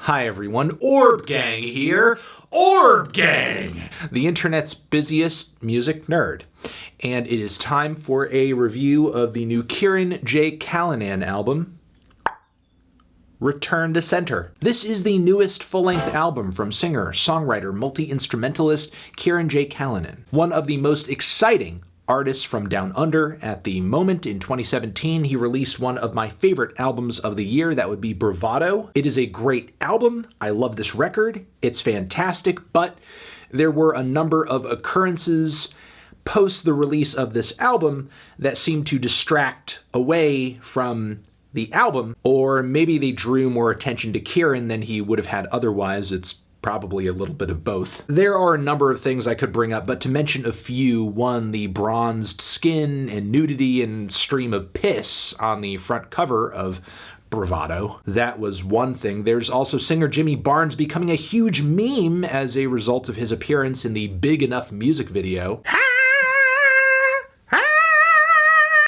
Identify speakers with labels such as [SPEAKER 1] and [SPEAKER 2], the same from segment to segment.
[SPEAKER 1] Hi everyone, Orb Gang here. Orb Gang! The internet's busiest music nerd. And it is time for a review of the new Kirin J Callinan album, Return to Center. This is the newest full-length album from singer, songwriter, multi-instrumentalist Kirin J Callinan, one of the most exciting artists from Down Under. At the moment, in 2017, he released one of my favorite albums of the year. That would be Bravado. It is a great album. I love this record. It's fantastic, but there were a number of occurrences post the release of this album that seemed to distract away from the album, or maybe they drew more attention to Kirin than he would have had otherwise. It's probably a little bit of both. There are a number of things I could bring up, but to mention a few, one, the bronzed skin and nudity and stream of piss on the front cover of Bravado. That was one thing. There's also singer Jimmy Barnes becoming a huge meme as a result of his appearance in the Big Enough music video.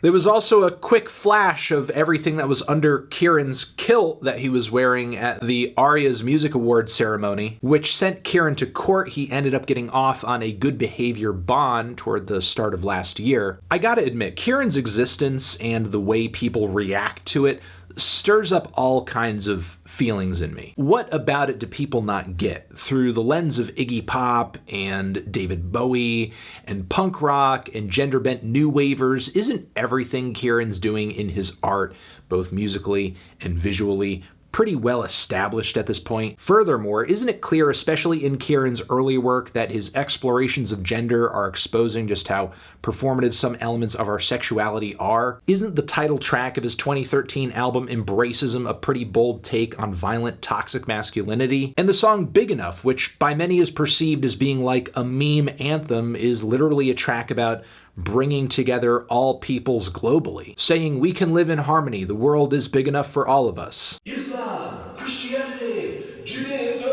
[SPEAKER 1] There was also a quick flash of everything that was under Kirin's kilt that he was wearing at the Aria's Music Awards ceremony, which sent Kirin to court. He ended up getting off on a good behavior bond toward the start of last year. I gotta admit, Kirin's existence and the way people react to it stirs up all kinds of feelings in me. What about it do people not get? Through the lens of Iggy Pop and David Bowie and punk rock and gender-bent new wavers, isn't everything Kirin's doing in his art, both musically and visually, pretty well established at this point? Furthermore, isn't it clear, especially in Kirin's early work, that his explorations of gender are exposing just how performative some elements of our sexuality are? Isn't the title track of his 2013 album Embracism a pretty bold take on violent, toxic masculinity? And the song Big Enough, which by many is perceived as being like a meme anthem, is literally a track about bringing together all peoples globally, saying we can live in harmony, the world is big enough for all of us. Islam, Christianity, Judaism!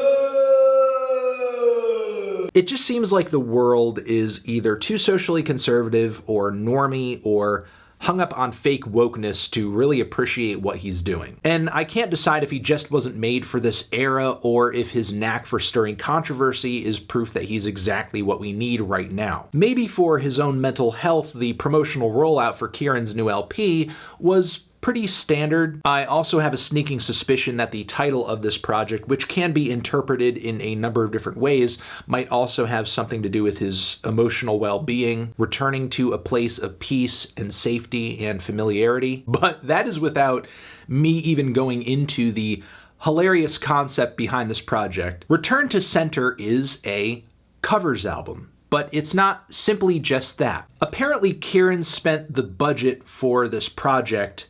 [SPEAKER 1] It just seems like the world is either too socially conservative or normie or hung up on fake wokeness to really appreciate what he's doing. And I can't decide if he just wasn't made for this era or if his knack for stirring controversy is proof that he's exactly what we need right now. Maybe for his own mental health, the promotional rollout for Kirin's new LP was pretty standard. I also have a sneaking suspicion that the title of this project, which can be interpreted in a number of different ways, might also have something to do with his emotional well-being, returning to a place of peace and safety and familiarity. But that is without me even going into the hilarious concept behind this project. Return to Center is a covers album. But it's not simply just that. Apparently, Kirin spent the budget for this project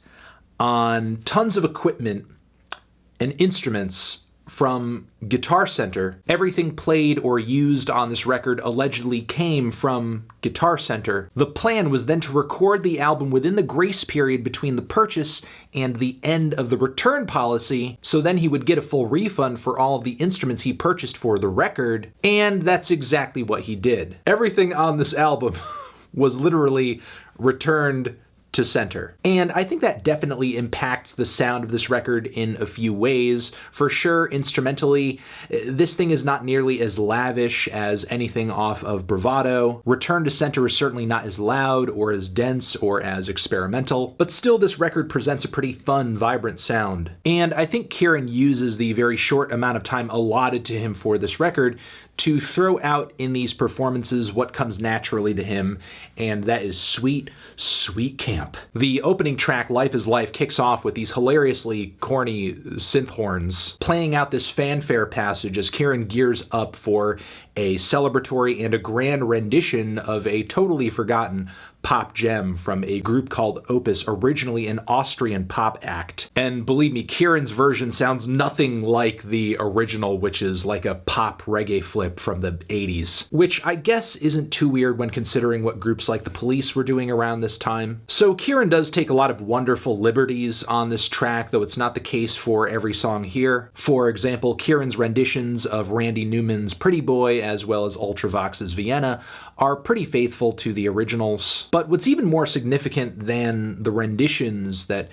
[SPEAKER 1] on tons of equipment and instruments from Guitar Center. Everything played or used on this record allegedly came from Guitar Center. The plan was then to record the album within the grace period between the purchase and the end of the return policy, so then he would get a full refund for all of the instruments he purchased for the record, and that's exactly what he did. Everything on this album was literally returned to center. And I think that definitely impacts the sound of this record in a few ways. For sure, instrumentally, this thing is not nearly as lavish as anything off of Bravado. Return to Center is certainly not as loud or as dense or as experimental, but still this record presents a pretty fun, vibrant sound. And I think Kirin uses the very short amount of time allotted to him for this record to throw out in these performances what comes naturally to him, and that is sweet, sweet camp. The opening track, Life is Life, kicks off with these hilariously corny synth horns, playing out this fanfare passage as Kirin gears up for a celebratory and a grand rendition of a totally forgotten pop gem from a group called Opus, originally an Austrian pop act. And believe me, Kirin's version sounds nothing like the original, which is like a pop reggae flip from the 80s, which I guess isn't too weird when considering what groups like the Police were doing around this time. So Kirin does take a lot of wonderful liberties on this track, though it's not the case for every song here. For example, Kirin's renditions of Randy Newman's Pretty Boy as well as Ultravox's Vienna are pretty faithful to the originals. But what's even more significant than the renditions that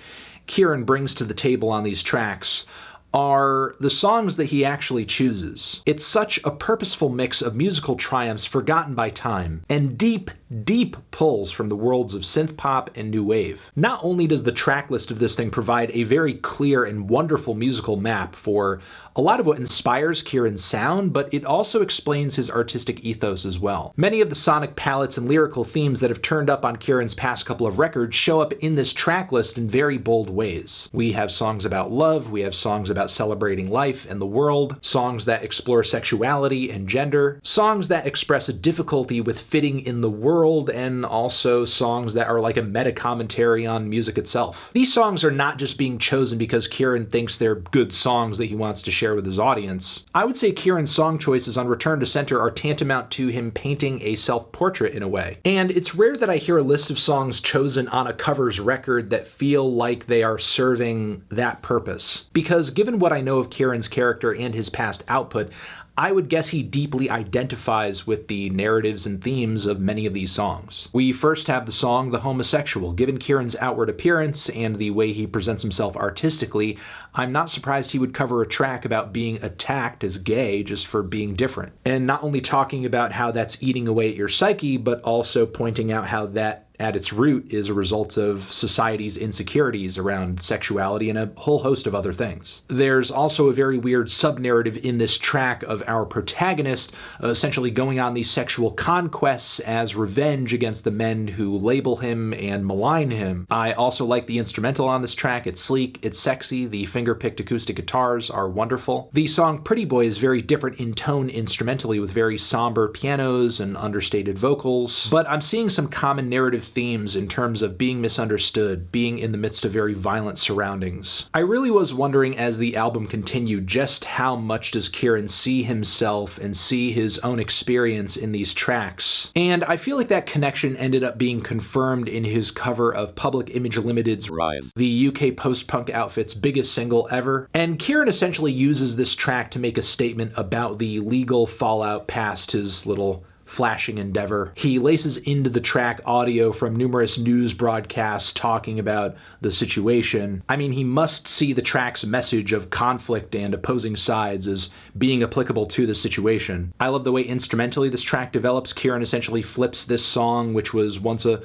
[SPEAKER 1] Kirin brings to the table on these tracks are the songs that he actually chooses. It's such a purposeful mix of musical triumphs forgotten by time, and deep, deep pulls from the worlds of synth pop and new wave. Not only does the track list of this thing provide a very clear and wonderful musical map for a lot of what inspires Kirin's sound, but it also explains his artistic ethos as well. Many of the sonic palettes and lyrical themes that have turned up on Kirin's past couple of records show up in this track list in very bold ways. We have songs about love, we have songs about celebrating life and the world, songs that explore sexuality and gender, songs that express a difficulty with fitting in the world, and also songs that are like a meta-commentary on music itself. These songs are not just being chosen because Kirin thinks they're good songs that he wants to share with his audience. I would say Kirin's song choices on Return to Center are tantamount to him painting a self-portrait in a way. And it's rare that I hear a list of songs chosen on a covers record that feel like they are serving that purpose. Because given what I know of Kirin's character and his past output, I would guess he deeply identifies with the narratives and themes of many of these songs. We first have the song The Homosexual. Given Kirin's outward appearance and the way he presents himself artistically, I'm not surprised he would cover a track about being attacked as gay just for being different. And not only talking about how that's eating away at your psyche, but also pointing out how that at its root is a result of society's insecurities around sexuality and a whole host of other things. There's also a very weird sub-narrative in this track of our protagonist essentially going on these sexual conquests as revenge against the men who label him and malign him. I also like the instrumental on this track. It's sleek, it's sexy, the finger-picked acoustic guitars are wonderful. The song Pretty Boy is very different in tone instrumentally with very somber pianos and understated vocals, but I'm seeing some common narrative themes in terms of being misunderstood, being in the midst of very violent surroundings. I really was wondering as the album continued just how much does Kirin see himself and see his own experience in these tracks. And I feel like that connection ended up being confirmed in his cover of Public Image Limited's Rise, the UK post-punk outfit's biggest single ever. And Kirin essentially uses this track to make a statement about the legal fallout past his little flashing endeavor. He laces into the track audio from numerous news broadcasts talking about the situation. I mean, he must see the track's message of conflict and opposing sides as being applicable to the situation. I love the way instrumentally this track develops. Kirin essentially flips this song, which was once a,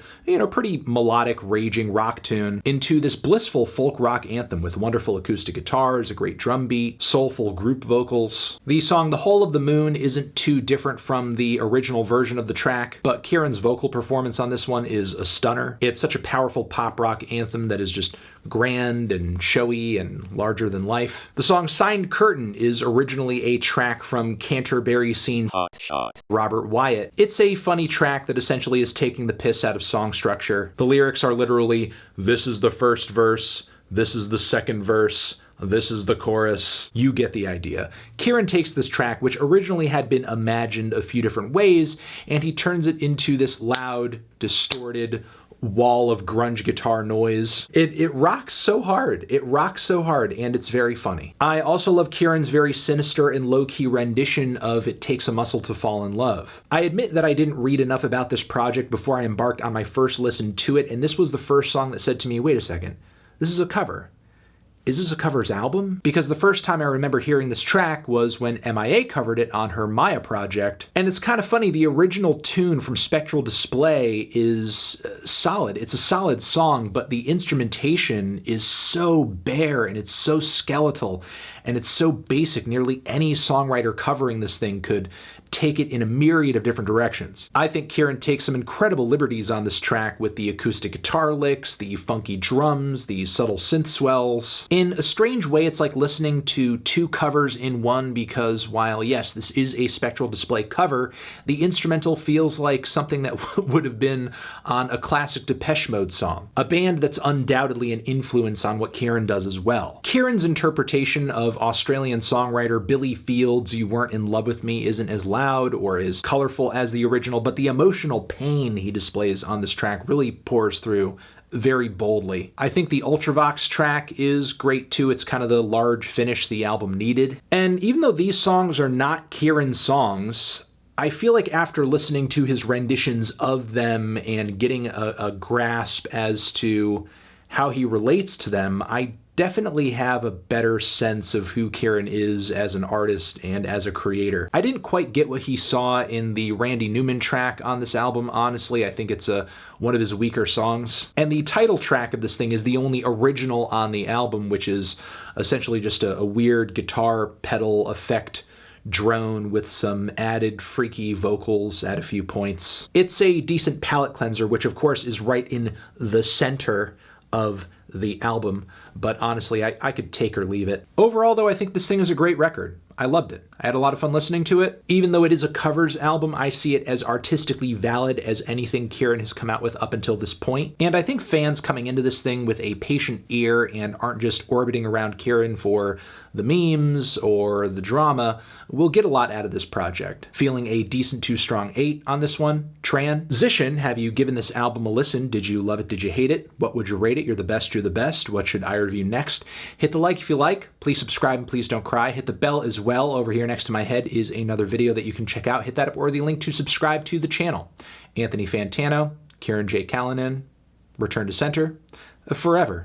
[SPEAKER 1] pretty melodic, raging rock tune, into this blissful folk rock anthem with wonderful acoustic guitars, a great drum beat, soulful group vocals. The song The Whole of the Moon isn't too different from the original version of the track, but Kirin's vocal performance on this one is a stunner. It's such a powerful pop rock anthem that is just grand and showy and larger than life. The song Signed Curtain is originally a track from Canterbury scene Hot Shot Robert Wyatt. It's a funny track that essentially is taking the piss out of song structure. The lyrics are literally, this is the first verse, this is the second verse, this is the chorus. You get the idea. Kirin takes this track, which originally had been imagined a few different ways, and he turns it into this loud, distorted wall of grunge guitar noise. It rocks so hard. It rocks so hard, and it's very funny. I also love Kirin's very sinister and low-key rendition of It Takes a Muscle to Fall in Love. I admit that I didn't read enough about this project before I embarked on my first listen to it, and this was the first song that said to me, wait a second, this is a cover. Is this a covers album? Because the first time I remember hearing this track was when MIA covered it on her Maya project. And it's kind of funny, the original tune from Spectral Display is solid. It's a solid song, but the instrumentation is so bare and it's so skeletal and it's so basic. Nearly any songwriter covering this thing could take it in a myriad of different directions. I think Kirin takes some incredible liberties on this track with the acoustic guitar licks, the funky drums, the subtle synth swells. In a strange way, it's like listening to two covers in one because while, yes, this is a Spectral Display cover, the instrumental feels like something that would have been on a classic Depeche Mode song, a band that's undoubtedly an influence on what Kirin does as well. Kirin's interpretation of Australian songwriter Billy Field's You Weren't in Love with Me isn't as loud or as colorful as the original, but the emotional pain he displays on this track really pours through very boldly. I think the Ultravox track is great too. It's kind of the large finish the album needed. And even though these songs are not Kirin's songs, I feel like after listening to his renditions of them and getting a grasp as to how he relates to them, I definitely have a better sense of who Kirin is as an artist and as a creator. I didn't quite get what he saw in the Randy Newman track on this album, honestly. I think it's one of his weaker songs. And the title track of this thing is the only original on the album, which is essentially just a weird guitar pedal effect drone with some added freaky vocals at a few points. It's a decent palate cleanser, which of course is right in the center of the album, but honestly, I could take or leave it. Overall, though, I think this thing is a great record. I loved it. I had a lot of fun listening to it. Even though it is a covers album, I see it as artistically valid as anything Kirin has come out with up until this point. And I think fans coming into this thing with a patient ear and aren't just orbiting around Kirin for the memes or the drama will get a lot out of this project. Feeling a decent to strong 8 on this one. Transition, have you given this album a listen? Did you love it? Did you hate it? What would you rate it? You're the best, you're the best. What should I review next? Hit the like if you like. Please subscribe and please don't cry. Hit the bell as well. Over here next to my head is another video that you can check out. Hit that up or the link to subscribe to the channel. Anthony Fantano, Kirin J. Callinan, return to center, forever.